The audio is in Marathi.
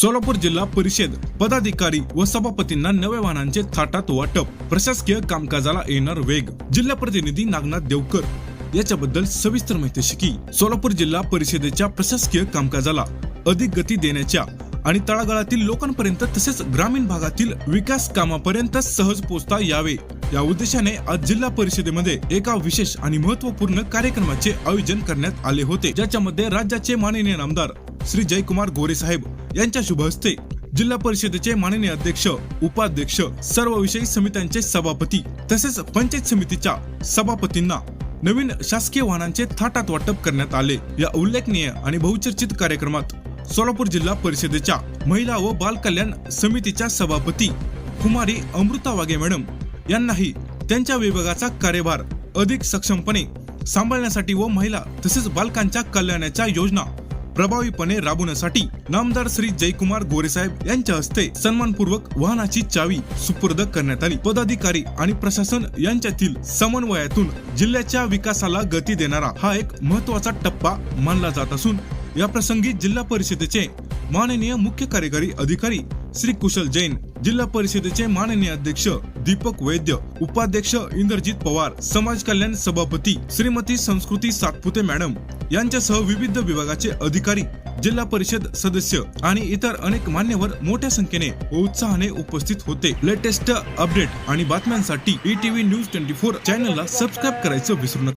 सोलापूर जिल्हा परिषद पदाधिकारी व सभापतींना नव्या वाहनांचे थाटात वाटप, प्रशासकीय कामकाजाला येणार वेग। जिल्हा प्रतिनिधी नागनाथ देवकर याच्याबद्दल सविस्तर माहिती शिकी। सोलापूर जिल्हा परिषदेच्या प्रशासकीय कामकाजाला अधिक गती देण्याच्या आणि तळागाळातील लोकांपर्यंत तसेच ग्रामीण भागातील विकास कामापर्यंत सहज पोहोचता यावे या उद्देशाने आज जिल्हा परिषदेमध्ये एका विशेष आणि महत्त्वपूर्ण कार्यक्रमाचे आयोजन करण्यात आले होते, ज्याच्यामध्ये राज्याचे माननीय नामदार श्री जयकुमार गोरे साहेब यांच्या शुभ हस्ते जिल्हा परिषदेचे माननीय अध्यक्ष, उपाध्यक्ष, सर्व विषयी समित्यांचे सभापती तसेच पंचायत समितीच्या सभापतींना नवीन शासकीय वाहनांचे थाटात वाटप करण्यात आले। या उल्लेखनीय आणि बहुचर्चित कार्यक्रमात सोलापूर जिल्हा परिषदेच्या महिला व बाल कल्याण समितीच्या सभापती कुमारी अमृता वाघे मॅडम यांनाही त्यांच्या विभागाचा कार्यभार अधिक सक्षमपणे सांभाळण्यासाठी व महिला तसेच बालकांच्या कल्याणाच्या योजना प्रभावीपणे राबवण्यासाठी नामदार श्री जयकुमार गोरे साहेब यांच्या हस्ते सन्मानपूर्वक वाहनाची चावी सुपूर्द करण्यात आली। पदाधिकारी आणि प्रशासन यांच्यातील समन्वयातून जिल्ह्याच्या विकासाला गती देणारा हा एक महत्त्वाचा टप्पा मानला जात असून या प्रसंगी जिल्हा परिषदेचे माननीय मुख्य कार्यकारी अधिकारी श्री कुशल जैन, जिल्हा परिषदेचे माननीय अध्यक्ष दीपक वैद्य, उपाध्यक्ष इंद्रजित पवार, समाज कल्याण सभापती श्रीमती संस्कृती सातपुते मॅडम यांच्यासह विविध विभागाचे अधिकारी, जिल्हा परिषद सदस्य आणि इतर अनेक मान्यवर मोठ्या संख्येने व उत्साहाने उपस्थित होते। लेटेस्ट अपडेट आणि बातम्यांसाठी ETV News 24 चॅनलला सबस्क्राईब करायचं विसरू नका।